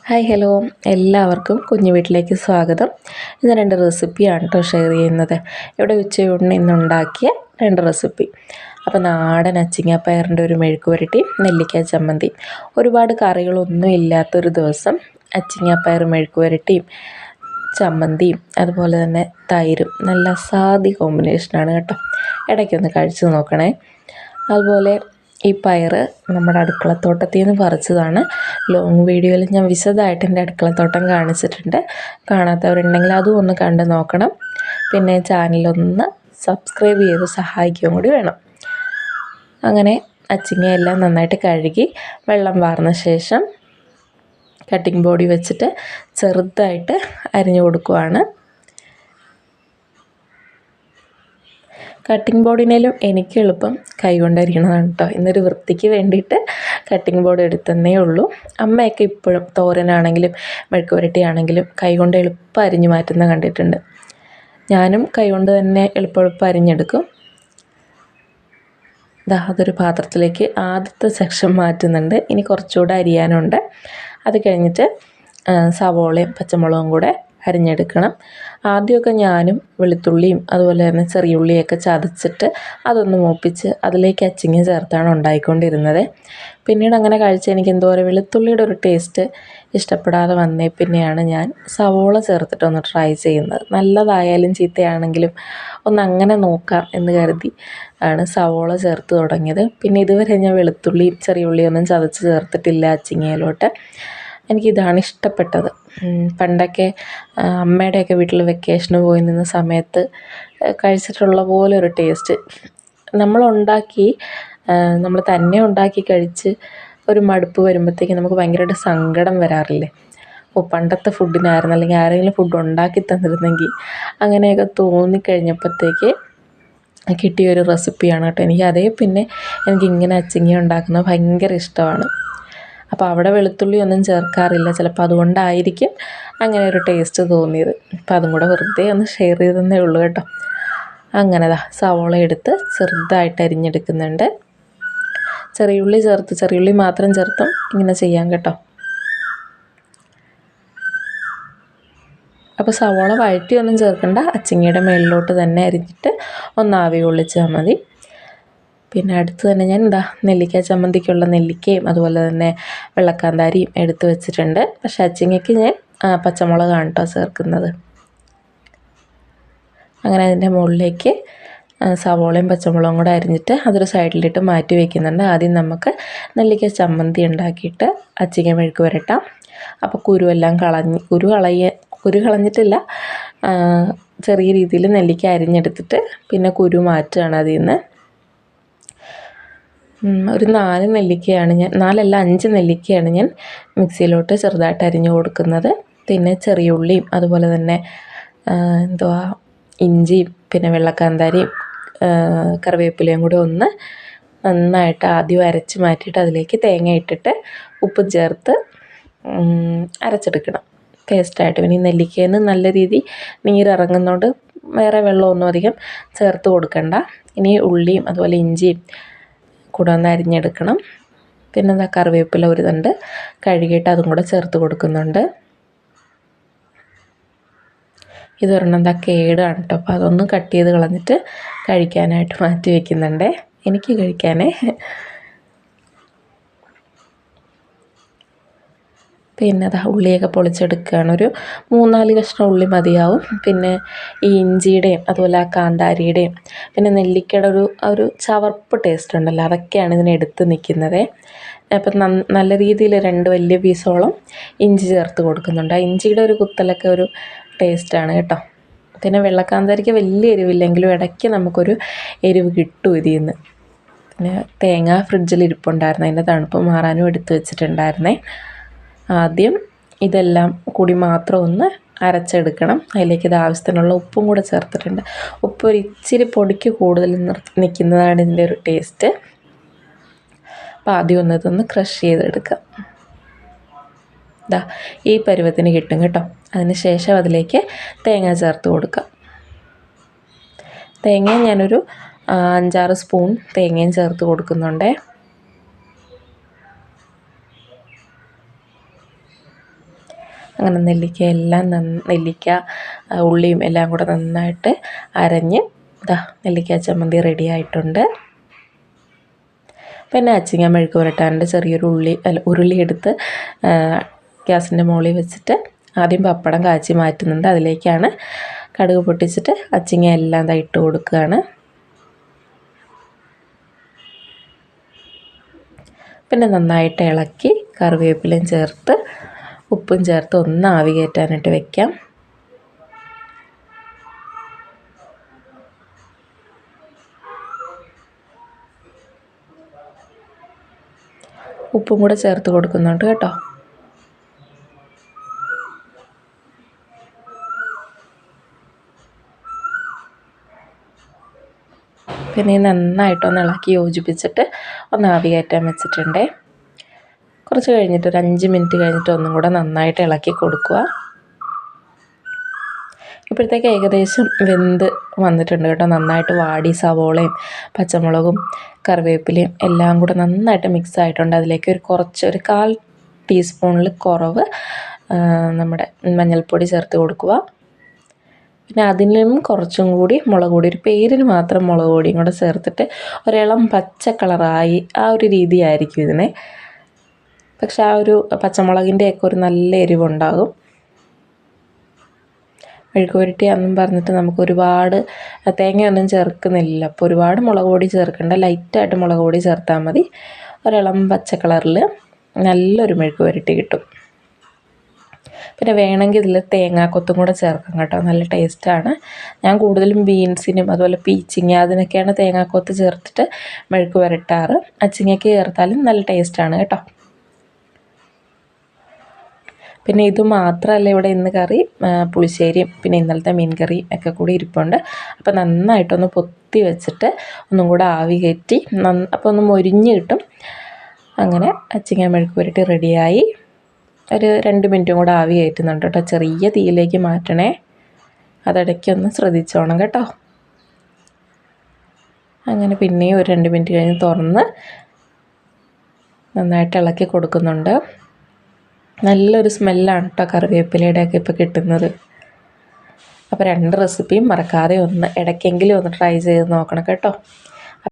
Hi hello, എല്ലാവർക്കും കുഞ്ഞു വീട്ടിലേക്ക് സ്വാഗതം. ഇന്ന് 2 റെസിപ്പിയാണ് കേട്ടോ ഷെയർ ചെയ്യുന്നത്. ഇവിടെ ഉച്ചയൂണിന് ഇന്നുണ്ടാക്കിയ 2 റെസിപ്പി. അപ്പോൾ നാടൻ അച്ചിങ്ങാപ്പയറിൻ്റെ ഒരു മെഴുക്ക് പുരട്ടി, നെല്ലിക്ക ചമ്മന്തി. ഒരുപാട് കറികളൊന്നും ഇല്ലാത്തൊരു ദിവസം അച്ചിങ്ങാപ്പയർ മെഴുക്ക് പുരട്ടിയും ചമ്മന്തിയും അതുപോലെ തന്നെ തൈരും നല്ല അസാധ്യ കോമ്പിനേഷനാണ് കേട്ടോ. ഇടയ്ക്കൊന്ന് കഴിച്ചു നോക്കണേ. അതുപോലെ ഈ പയറ് നമ്മുടെ അടുക്കളത്തോട്ടത്തിൽ നിന്ന് പറിച്ചതാണ്. ലോങ് വീഡിയോയിൽ ഞാൻ വിശദമായിട്ട് എൻ്റെ അടുക്കളത്തോട്ടം കാണിച്ചിട്ടുണ്ട്. കാണാത്തവരുണ്ടെങ്കിൽ അതും ഒന്ന് കണ്ടു നോക്കണം. പിന്നെ ചാനലൊന്ന് സബ്സ്ക്രൈബ് ചെയ്ത് സഹായിക്കുകയും കൂടി വേണം. അങ്ങനെ അച്ചിങ്ങയെല്ലാം നന്നായിട്ട് കഴുകി വെള്ളം വാർന്ന ശേഷം കട്ടിംഗ് ബോർഡിൽ വെച്ചിട്ട് ചെറുതായിട്ട് അരിഞ്ഞു കൊടുക്കുവാണ്. കട്ടിംഗ് ബോർഡിനേലും എനിക്ക് എളുപ്പം കൈകൊണ്ട് അരിയണതാണ് കേട്ടോ. ഇന്നൊരു വൃത്തിക്ക് വേണ്ടിയിട്ട് കട്ടിംഗ് ബോർഡ് എടുത്തന്നേ ഉള്ളൂ. അമ്മയൊക്കെ ഇപ്പോഴും തോരനാണെങ്കിലും മെഴുക്ക് പുരട്ടിയാണെങ്കിലും കൈകൊണ്ട് എളുപ്പം അരിഞ്ഞു മാറ്റുന്ന കണ്ടിട്ടുണ്ട്. ഞാനും കൈകൊണ്ട് തന്നെ എളുപ്പം അരിഞ്ഞെടുക്കും. അതൊരു പാത്രത്തിലേക്ക് ആദ്യത്തെ സെക്ഷൻ മാറ്റുന്നുണ്ട്. ഇനി കുറച്ചുകൂടെ അരിയാനുണ്ട്. അത് കഴിഞ്ഞിട്ട് സവോളയും പച്ചമുളകും കൂടെ അരിഞ്ഞെടുക്കണം. ആദ്യമൊക്കെ ഞാനും വെളുത്തുള്ളിയും അതുപോലെ തന്നെ ചെറിയ ഉള്ളിയൊക്കെ ചതച്ചിട്ട് അതൊന്ന് മൂപ്പിച്ച് അതിലേക്ക് അച്ചിങ്ങ ചേർത്താണ് ഉണ്ടായിക്കൊണ്ടിരുന്നത്. പിന്നീട് അങ്ങനെ കഴിച്ച് എനിക്ക് എന്തോരം വെളുത്തുള്ളിയുടെ ഒരു ടേസ്റ്റ് ഇഷ്ടപ്പെടാതെ വന്നേ പിന്നെയാണ് ഞാൻ സവോള ചേർത്തിട്ടൊന്ന് ട്രൈ ചെയ്യുന്നത്. നല്ലതായാലും ചീത്തയാണെങ്കിലും ഒന്നങ്ങനെ നോക്കാം എന്ന് കരുതി ആണ് സവോള ചേർത്ത് തുടങ്ങിയത്. പിന്നെ ഇതുവരെ ഞാൻ വെളുത്തുള്ളിയും ചെറിയ ഉള്ളിയൊന്നും ചതച്ച് ചേർത്തിട്ടില്ല അച്ചിങ്ങയിലോട്ട്. എനിക്കിതാണ് ഇഷ്ടപ്പെട്ടത്. പണ്ടൊക്കെ അമ്മയുടെയൊക്കെ വീട്ടിൽ വെക്കേഷന് പോയി നിന്ന സമയത്ത് കഴിച്ചിട്ടുള്ള പോലെ ഒരു ടേസ്റ്റ് നമ്മൾ തന്നെ ഉണ്ടാക്കി കഴിച്ച് ഒരു മടുപ്പ് വരുമ്പോഴത്തേക്ക് നമുക്ക് ഭയങ്കരമായിട്ട് സങ്കടം വരാറില്ലേ. പണ്ടത്തെ ഫുഡിനായിരുന്നു അല്ലെങ്കിൽ ആരെങ്കിലും ഫുഡ് ഉണ്ടാക്കി തന്നിരുന്നെങ്കിൽ അങ്ങനെയൊക്കെ തോന്നിക്കഴിഞ്ഞപ്പോഴത്തേക്ക് കിട്ടിയൊരു റെസിപ്പിയാണ് കേട്ടോ. എനിക്കിങ്ങനെ അച്ചിങ്ങ ഉണ്ടാക്കുന്നത് ഭയങ്കര ഇഷ്ടമാണ്. അപ്പോൾ അവിടെ വെളുത്തുള്ളി ഒന്നും ചേർക്കാറില്ല. ചിലപ്പോൾ അതുകൊണ്ടായിരിക്കും അങ്ങനെ ഒരു ടേസ്റ്റ് തോന്നിയത്. അപ്പോൾ അതും കൂടെ വെറുതെ ഒന്ന് ഷെയർ ചെയ്തെന്നേ ഉള്ളൂ കേട്ടോ. അങ്ങനെ സവോള എടുത്ത് ചെറുതായിട്ട് അരിഞ്ഞെടുക്കുന്നുണ്ട്. ചെറിയുള്ളി മാത്രം ചേർത്തും ഇങ്ങനെ ചെയ്യാം കേട്ടോ. അപ്പോൾ സവോള വഴറ്റിയൊന്നും ചേർക്കണ്ട. അച്ചിങ്ങയുടെ മേളിലോട്ട് തന്നെ അരിഞ്ഞിട്ട് ഒന്ന് ആവി കൊള്ളിച്ചാൽ മതി. പിന്നെ അടുത്ത് തന്നെ ഞാൻ നെല്ലിക്ക ചമ്മന്തിക്കുള്ള നെല്ലിക്കയും അതുപോലെ തന്നെ വെള്ളക്കാന്താരിയും എടുത്ത് വെച്ചിട്ടുണ്ട്. പക്ഷേ അച്ചിങ്ങയ്ക്ക് ഞാൻ പച്ചമുളകാണ് കേട്ടോ ചേർക്കുന്നത്. അങ്ങനെ അതിൻ്റെ മുകളിലേക്ക് സവോളയും പച്ചമുളകും കൂടെ അരിഞ്ഞിട്ട് അതൊരു സൈഡിലിട്ട് മാറ്റി വയ്ക്കുന്നുണ്ട്. ആദ്യം നമുക്ക് നെല്ലിക്ക ചമ്മന്തി ഉണ്ടാക്കിയിട്ട് അച്ചിങ്ങ മെഴുക്ക് പുരട്ടാം. അപ്പോൾ കുരു കളഞ്ഞിട്ടില്ല. ചെറിയ രീതിയിൽ നെല്ലിക്ക അരിഞ്ഞെടുത്തിട്ട് പിന്നെ കുരു മാറ്റുകയാണ് അതിൽ നിന്ന്. ഒരു 5 നെല്ലിക്കയാണ് ഞാൻ മിക്സിയിലോട്ട് ചെറുതായിട്ട് അരിഞ്ഞു കൊടുക്കുന്നത്. പിന്നെ ചെറിയ ഉള്ളിയും അതുപോലെ തന്നെ ഇഞ്ചിയും പിന്നെ വെള്ളക്കാന്താരിയും കറിവേപ്പിലയും കൂടി ഒന്ന് നന്നായിട്ട് ആദ്യം അരച്ച് മാറ്റിയിട്ട് അതിലേക്ക് തേങ്ങ ഇട്ടിട്ട് ഉപ്പും ചേർത്ത് അരച്ചെടുക്കണം പേസ്റ്റായിട്ട്. പിന്നെ ഈ നെല്ലിക്കയിൽ നിന്ന് നല്ല രീതി നീരിറങ്ങുന്നതുകൊണ്ട് വേറെ വെള്ളമൊന്നും അധികം ചേർത്ത് കൊടുക്കണ്ട. ഇനി ഉള്ളിയും അതുപോലെ ഇഞ്ചിയും കൂടെ ഒന്ന് അരിഞ്ഞെടുക്കണം. പിന്നെ കറിവേപ്പില ഒരു തണ്ട് കഴുകിയിട്ട് അതും കൂടെ ചേർത്ത് കൊടുക്കുന്നുണ്ട്. ഇതൊരെണ്ണം കേടാണ് കേട്ടോ. അപ്പോൾ അതൊന്ന് കട്ട് ചെയ്ത് കളഞ്ഞിട്ട് കഴിക്കാനായിട്ട് മാറ്റി വയ്ക്കുന്നുണ്ട്. എനിക്ക് കഴിക്കാനേ. പിന്നെ ഉള്ളിയൊക്കെ പൊളിച്ചെടുക്കുകയാണ്. ഒരു 3-4 കഷ്ണം ഉള്ളി മതിയാവും. പിന്നെ ഈ ഇഞ്ചിയുടെയും അതുപോലെ ആ കാന്താരിയുടെയും പിന്നെ നെല്ലിക്കയുടെ ഒരു ചവർപ്പ് ടേസ്റ്റ് ഉണ്ടല്ലോ, അതൊക്കെയാണ് ഇതിനെടുത്ത് നിൽക്കുന്നത്. അപ്പം നല്ല രീതിയിൽ 2 വലിയ പീസോളം ഇഞ്ചി ചേർത്ത് കൊടുക്കുന്നുണ്ട്. ആ ഇഞ്ചിയുടെ ഒരു കുത്തലൊക്കെ ഒരു ടേസ്റ്റാണ് കേട്ടോ. പിന്നെ വെള്ളക്കാന്താരിക്ക് വലിയ എരിവില്ലെങ്കിലും ഇടയ്ക്ക് നമുക്കൊരു എരിവ് കിട്ടും ഇതിൽ നിന്ന്. പിന്നെ തേങ്ങ ഫ്രിഡ്ജിൽ ഇരിപ്പുണ്ടായിരുന്നു, അതിൻ്റെ തണുപ്പ് മാറാനും എടുത്ത് വെച്ചിട്ടുണ്ടായിരുന്നേ. ആദ്യം ഇതെല്ലാം കൂടി മാത്രം ഒന്ന് അരച്ചെടുക്കണം. അതിലേക്ക് ആവശ്യത്തിനുള്ള ഉപ്പും കൂടെ ചേർത്തിട്ടുണ്ട്. ഉപ്പ് ഒരു ഇച്ചിരി പൊടിക്ക് കൂടുതൽ നിൽക്കുന്നതാണ് ഇതിൻ്റെ ഒരു ടേസ്റ്റ്. അപ്പോൾ ആദ്യം ഇതൊന്ന് ക്രഷ് ചെയ്തെടുക്കാം. ഈ പരുവത്തിന് കിട്ടും കേട്ടോ. അതിന് ശേഷം അതിലേക്ക് തേങ്ങ ചേർത്ത് കൊടുക്കാം. തേങ്ങ ഞാനൊരു 5-6 സ്പൂൺ തേങ്ങയും ചേർത്ത് കൊടുക്കുന്നുണ്ട്. അങ്ങനെ നെല്ലിക്ക ഉള്ളിയും എല്ലാം കൂടെ നന്നായിട്ട് അരഞ്ഞ് നെല്ലിക്ക ചമ്മന്തി റെഡി ആയിട്ടുണ്ട്. പിന്നെ അച്ചിങ്ങ മെഴുക്ക് പുരട്ടാനുണ്ട്. ചെറിയൊരു ഉരുളി എടുത്ത് ഗ്യാസിൻ്റെ മുകളിൽ വെച്ചിട്ട് ആദ്യം പപ്പടം കാച്ചി മാറ്റുന്നുണ്ട്. അതിലേക്കാണ് കടുക് പൊട്ടിച്ചിട്ട് അച്ചിങ്ങ എല്ലാം ഇട്ട് കൊടുക്കുകയാണ്. പിന്നെ നന്നായിട്ട് ഇളക്കി കറിവേപ്പിലയും ചേർത്ത് ഉപ്പും ചേർത്ത് ഒന്ന് ആവി കയറ്റാനായിട്ട് വെക്കാം. ഉപ്പും കൂടെ ചേർത്ത് കൊടുക്കുന്നുണ്ട് കേട്ടോ. പിന്നെ നന്നായിട്ടൊന്ന് ഇളക്കി യോജിപ്പിച്ചിട്ട് ഒന്ന് ആവി കയറ്റാൻ വെച്ചിട്ടുണ്ട്. കുറച്ച് കഴിഞ്ഞിട്ട് ഒരു 5 മിനിറ്റ് കഴിഞ്ഞിട്ട് ഒന്നും കൂടെ നന്നായിട്ട് ഇളക്കി കൊടുക്കുക. ഇപ്പോഴത്തേക്ക് ഏകദേശം വെന്ത് വന്നിട്ടുണ്ട് കേട്ടോ. നന്നായിട്ട് വാടി സവോളയും പച്ചമുളകും കറിവേപ്പിലയും എല്ലാം കൂടെ നന്നായിട്ട് മിക്സ് ആയിട്ടുണ്ട്. അതിലേക്ക് ഒരു 1/4 ടീസ്പൂണിൽ കുറവ് നമ്മുടെ മഞ്ഞൾപ്പൊടി ചേർത്ത് കൊടുക്കുക. പിന്നെ അതിലും കുറച്ചും കൂടി മുളക് പൊടി, ഒരു പേരിന് മാത്രം മുളക് പൊടിയും കൂടെ ചേർത്തിട്ട് ഒരിളം പച്ച കളറായി ആ ഒരു രീതിയായിരിക്കും ഇതിനെ. പക്ഷെ ആ ഒരു പച്ചമുളകിൻ്റെയൊക്കെ ഒരു നല്ല എരിവുണ്ടാകും. മെഴുക്ക് പുരട്ടി എന്നും പറഞ്ഞിട്ട് നമുക്ക് ഒരുപാട് തേങ്ങയൊന്നും ചേർക്കുന്നില്ല. അപ്പോൾ ഒരുപാട് മുളക് പൊടി ചേർക്കേണ്ട, ലൈറ്റായിട്ട് മുളക് പൊടി ചേർത്താൽ മതി. ഒരിളം പച്ച കളറിൽ നല്ലൊരു മെഴുക്ക് പുരട്ടി കിട്ടും. പിന്നെ വേണമെങ്കിൽ ഇതിൽ തേങ്ങാക്കൊത്തും കൂടെ ചേർക്കാം കേട്ടോ, നല്ല ടേസ്റ്റാണ്. ഞാൻ കൂടുതലും ബീൻസിനും അതുപോലെ പീച്ചിങ്ങ അതിനൊക്കെയാണ് തേങ്ങാക്കൊത്ത് ചേർത്തിട്ട് മെഴുക്ക് പുരട്ടാറ്. അച്ചിങ്ങയ്ക്ക് ചേർത്താലും നല്ല ടേസ്റ്റാണ് കേട്ടോ. പിന്നെ ഇത് മാത്രമല്ല, ഇവിടെ ഇന്ന് കറി പുളിശ്ശേരിയും പിന്നെ ഇന്നലത്തെ മീൻ കറിയും ഒക്കെ കൂടി ഇരിപ്പുണ്ട്. അപ്പോൾ നന്നായിട്ടൊന്ന് പൊത്തി വെച്ചിട്ട് ഒന്നും കൂടെ ആവി കയറ്റി അപ്പോൾ ഒന്ന് മൊരിഞ്ഞ് കിട്ടും. അങ്ങനെ അച്ചിങ്ങ മെഴുക്ക് പുരട്ടി റെഡിയായി. ഒരു 2 മിനിറ്റും കൂടെ ആവി കയറ്റുന്നുണ്ട് കേട്ടോ. ചെറിയ തീയിലേക്ക് മാറ്റണേ, അതിടയ്ക്കൊന്ന് ശ്രദ്ധിച്ചോണം കേട്ടോ. അങ്ങനെ പിന്നെയും ഒരു 2 മിനിറ്റ് കഴിഞ്ഞ് തുറന്ന് നന്നായിട്ട് ഇളക്കി കൊടുക്കുന്നുണ്ട്. നല്ലൊരു സ്മെല്ലാണ് കേട്ടോ കറിവേപ്പിലയുടെയൊക്കെ ഇപ്പോൾ കിട്ടുന്നത്. അപ്പോൾ 2 റെസിപ്പിയും മറക്കാതെ ഇടയ്ക്കെങ്കിലും ഒന്ന് ട്രൈ ചെയ്ത് നോക്കണം കേട്ടോ.